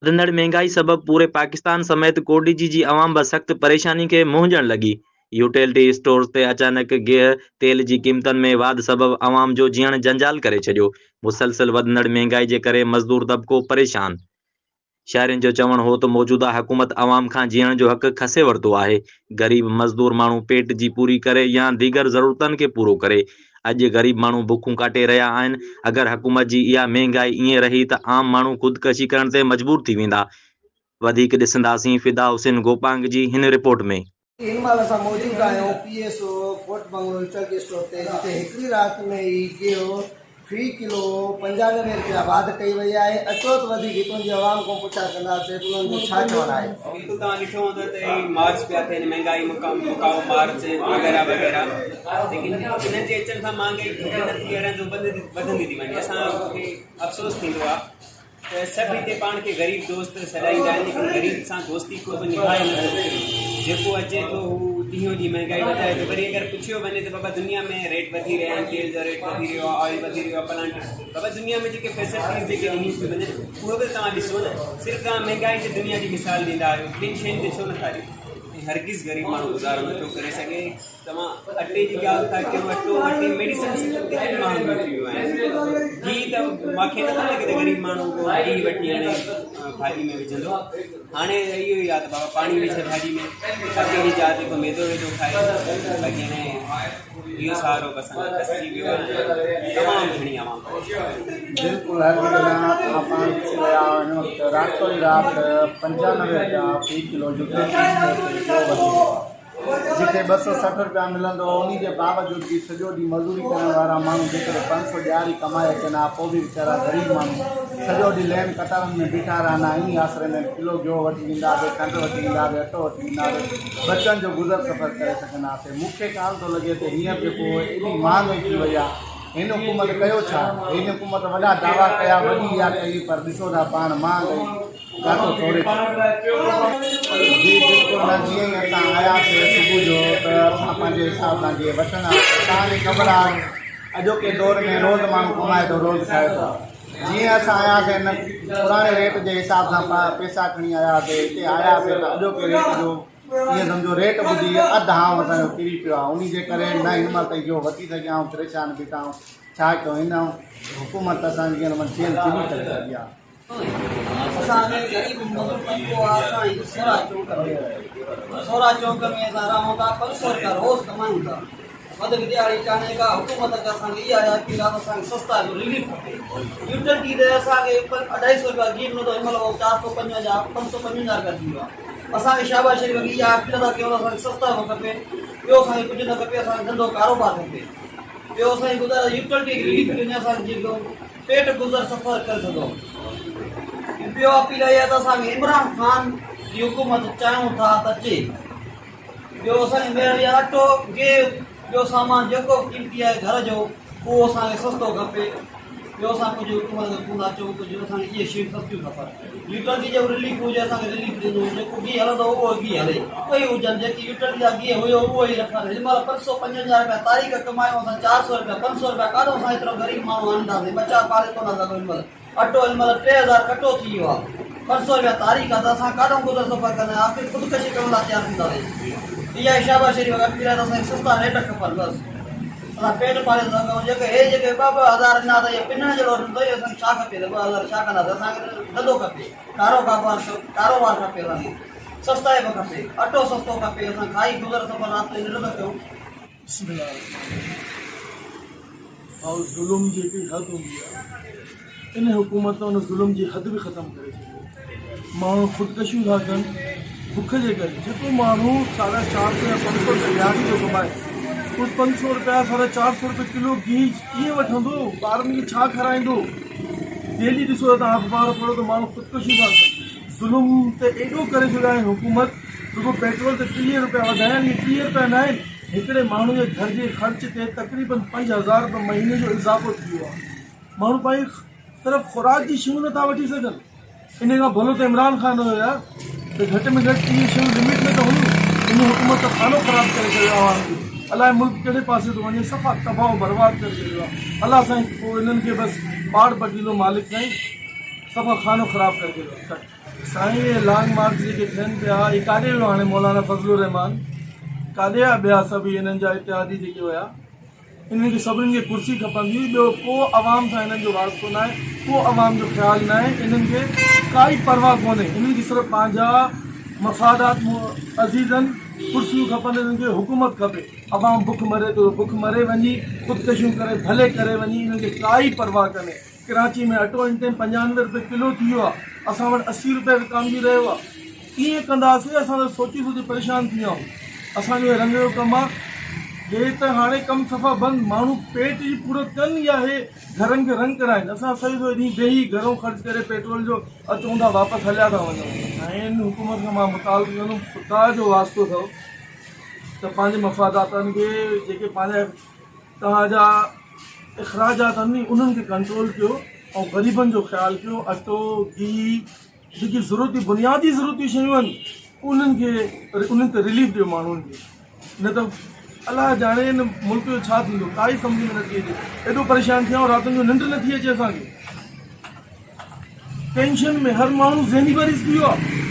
वधंदड़ महंगाई सबब पूरे पाकिस्तान समेत कोडिजी जी अवाम बि सख़्त परेशानी के मुंझण लगी। यूटिलिटी स्टोर्स ते अचानक गिह तेल जी क़ीमतनि में वाध सबब अवाम जो जीअण जंजाल करे छॾियो। मुसलसल वधंदड़ महंगाई जे करे मज़दूर तबको परेशान। शहरियुनि जो चवणु हो त मौजूदा हुकूमत अवाम खां जीअण जो हक़ खसे वरितो आहे। ग़रीब मज़दूर माण्हू पेट जी पूरी करे या दीगर ज़रूरतनि खे पूरो करे। अॼु ग़रीब माण्हू बुखूं काटे रहिया आहिनि। अगरि हुकूमत जी इहा महांगाई ईअं रही त आम माण्हू ख़ुदकशी करण ते मजबूर थी वेंदा। वधीक ॾिसंदासीं फिदा हुसैन गोपांग जी हिन रिपोर्ट में। इन महिल असां मौजूदु आहियूं PSO fort bungalow utility store ते, जिते हिकिड़ी राति में ई गिहु फी किलो 95 रुपया वाध कई वई आहे। अचो त वधीक हितां जी आवाम खां पुछा कंदासीं त उन्हनि जो छा चवणु आहे। बिल्कुल तव्हां ॾिठो हूंदो त ही मार्च पिया थियनि, महांगाई मुकाम मार्च वग़ैरह वग़ैरह, लेकिन इन्हनि जे अचण सां महांगाई नथी हलण जो वधंदी थी वञे। असांखे अफ़सोस थींदो आहे त सभु हिते पाण खे ग़रीब दोस्त सॾाईंदा आहिनि, लेकिन ग़रीब सां दोस्ती को बि निभाए नथो। जेको अचे थो हू ॾींहों ॾींहुं महांगाई वधाए थो। वरी अगरि पुछियो वञे त बाबा दुनिया में रेट वधी रहिया आहिनि, तेल जो रेट वधी रहियो आहे, ऑयल वधी रहियो आहे, प्लांट बाबा दुनिया में जेके फैसिलिटीज़ जेके ॾिनी थियूं वञनि उहो बि तव्हां ॾिसो न। सिर्फ़ु तव्हां महांगाई जे दुनिया जी मिसाल ॾींदा आहियो, ॿिनि शयुनि ते छो नथा ॾियो? हरगिज़ ग़रीब माण्हू गुज़ारो नथो करे सघे। तव्हां अटे जी ॻाल्हि था कयो, अटो वठी मेडिसिन केतिरी महांगियूं थी वियूं आहिनि। घी त मूंखे नथो लॻे त ग़रीब माण्हू घी वठी हाणे भाॼी में विझंदो। हाणे इहो ई आहे त बाबा पाणी विझ भाॼी में, अटे जी जात जेको मैदो वेदो खाए बाक़ी हाणे इहो सहारो असांजो फसिजी वियो आहे। तमामु घणी आवाम बिल्कुल हर रातों ही रात 95 रुपया फी किलो जो जिते 260 रुपया मिलंदो उन्हीं के बावजूद भी सॼो ॾींहुं मज़दूरी करण वारा माण्हू जेकर 500 ॾियारी कमाए अचनि हा पोइ बि वीचारा ग़रीब माण्हू सॼो ॾींहुं लाइन कतारनि में बीठा रहंदा। ईअं आसरे में किलो गिहु वठी ईंदासीं, खंडु वठी ईंदासीं, अटो वठी ईंदासीं, बचनि जो गुज़र सफ़र करे सघंदासीं। मूंखे कान थो लॻे त हींअर जेको एॾी महांगाई थी वई आहे हिन हुकूमत कयो छा। हिन हुकूमत वॾा दावा कया, वॾी इहा कई, पर ॾिसो था पाण महांगाई ॾाढो थोरे जी बिल्कुलु न। जीअं ई असां आयासीं सुबुह जो त असां पंहिंजे हिसाब सां जीअं वठंदा तव्हांखे ख़बर आहे अॼोके दौर में रोज़ु माण्हू कमाए थो, रोज़ु खाए थो। जीअं असां आयासीं हिन पुराणे रेट जे हिसाब सां पैसा खणी आयासीं, हिते आयासीं त अॼोके रेट जो ईअं सम्झो रेट ॿुधी अधु हाव असांजो किरी पियो आहे। उन जे करे न हिन महिल ताईं जो वठी सघिया ऐं परेशान बीठा आहियूं। छा कयूं, हिन हुकूमत असांजी कीअं चेन किरी करे सघी आहे। असांखे ग़रीब मज़दूर तबिको आहे। असां सोरा चौक में असां रहूं था, 500 रुपया रोज़ कमायूं था। वधीक दिहाड़ी कान्हे का। हुकूमत खे असांखे इहा आहे की असांखे सस्ता जो रिलीफ खपे। यूटिलिटी ते असांखे 250 रुपया घी मिलंदो, हिन महिल 450 555 रुपया थी वियो आहे। असांखे शाबाश शरीफ़ की इहा अपील था कयूं, असांखे सस्ता बि खपे, ॿियो असांखे कुझु न खपे, असांखे धंधो कारोबार खपे, ॿियो असांजी गुज़ारे यूटिलिटी रिलीफ ॾिने असांखे जेको पेट गुज़र सफ़र करे सघूं। ॿियो अपील इहा आहे त असांखे इमरान ख़ान जी हुकूमत चाहियूं था त अचे। ॿियो असांखे मेरे अटो गिहु ॿियो सामान जेको कीमती आहे घर जो उहो असांखे सस्तो खपे। ॿियो असां कुझु हुकूमत खे कोन अचूं, कुझु असांखे इहे शयूं सस्तियूं खपनि। यूटिलिटी जो रिलीफ हुजे, असांखे रिलीफ ॾिनो, जेको घी हलंदो उहो घी हले, उहे हुजनि जेकी यूटिलिटी जा घी हुयो उहो ई रखनि। हिन महिल 555 रुपया तारीख़ कमायूं असां 400 रुपया 500 रुपया काॾो असां एतिरो ग़रीब माण्हू आणींदासीं, बचा पाले कोन सघूं। हिन महिल अटो हिन महिल 3000 कटो थी वियो आहे, 500 रुपया तारीख़ आहे त असां काॾो गुज़र सफ़र कंदा आहियूं। आख़िर ख़ुदकशी करण लाइ तयारु थींदासीं। इहा शाबाश शरीफ़ अपील आहे त असांखे सस्ता रेट खपनि, बसि असां पेट पाले सघूं। जेके हे जेके 2-2 हज़ार ॾिना त इहे पिनण जो हूंदो, असांखे छा खपे त 2 हज़ार छा कंदासीं। असांखे धंधो खपे, कारोबार खपे, असांखे सस्ताई बि खपे, अटो सस्तो खपे, असां खाई गुज़र सफ़र राति जो न कयूं। और ज़ुल्म जी भी हद हूंदी आहे। इन हुकूमत उन ज़ुल्म जी हद भी ख़त्म करे छॾी। माण्हू ख़ुदकशियूं था कनि बुख जे करे। जेको माण्हू 450 या 500 दिहाड़ी जो कमाए, उस 500 रुपया 450 रुपये किलो घी कीअं वठंदो, ॿारनि खे छा खाराईंदो। डेली ॾिसो त तव्हां अख़बार पढ़ो त माण्हू ख़ुदकशियूं था कनि। ज़ुल्म ते एॾो करे छॾिया आहिनि हुकूमत, रुगो पेट्रोल ते 30 रुपया वधाया आहिनि। 30 रुपया न आहिनि, हिकिड़े माण्हू जे घर जे ख़र्च ते तक़रीबन 5000 रुपये महीने जो इज़ाफ़ो थी वियो आहे। माण्हू पंहिंजी सिर्फ़ु ख़ुराक जी शयूं नथा वठी सघनि। इन खां भलो त इमरान ख़ान हुया त घटि में घटि इहे शयूं लिमिट में त हुयूं। इन हुकूमत त खानो ख़राबु करे छॾियो आहे। अलाए मुल्क कहिड़े पासे थो वञे, सफ़ा तबाह बर्बाद करे छॾियो आहे। अलाह साईं पोइ इन्हनि खे बसि 2 पकीलो मालिक साईं सफ़ा खानो ख़राब करे छॾियो। साईं लॉन्ग मार्च जेके थियनि पिया इहे काॾे वियो हाणे मौलाना फज़लुर रहमान, काॾे आहे ॿिया सभु इन्हनि जा इत्यादि जेके हुया, इन्हनि खे सभिनीनि खे कुर्सी खपंदी हुई। ॿियो को आवाम सां हिननि जो वास्तो न आहे, को आवाम जो ख़्यालु न आहे, इन्हनि खे काई परवाह कोन्हे। इन्हनि खे सिर्फ़ु पंहिंजा मफ़ादात अज़ीज़नि, कुर्सियूं खपनि, इन्हनि खे हुकूमत खपे। आवाम बुख मरे थो, बुख मरे वञी, ख़ुदकशियूं करे भले करे वञी, इन्हनि खे काई परवाह कोन्हे। कराची में अटो इन टाइम 95 रुपए किलो थी वियो आहे, असां वटि 80 रुपए विकामजी रहियो आहे। कीअं कंदासीं? असां त सोची सोची परेशान थी विया आहियूं। असांजो रंग जो कमु आहे, हे त हाणे कमु सफ़ा बंदि। माण्हू पेट जी पूरत कनि या हे घरनि खे रंग कराइनि। असां सही सो ॾींहुं वेही घरों ख़र्च करे पेट्रोल जो अचूं था, वापसि हलिया था वञूं। ऐं हुकूमत खां मां मुतालबो कंदुमि, ख़ुदा जो वास्तो अथव त पंहिंजे मफ़ादातनि खे, जेके पंहिंजा तव्हांजा इख़राजात आहिनि उन्हनि खे कंट्रोल कयो ऐं ग़रीबनि जो ख़्यालु कयो। अटो, गिहु, जेकी ज़रूरती बुनियादी ज़रूरती शयूं आहिनि उन्हनि ते रिलीफ ॾियो माण्हुनि खे। न त अलाह जाने हिन मुल्क जो छा थींदो, काई सम्झ में नथी अचे। एॾो परेशान थिया आहियूं, रातिनि जो निंड नथी अचे असांखे। टेंशन में हर माण्हू ज़हनी मरीज़ थी वियो आहे।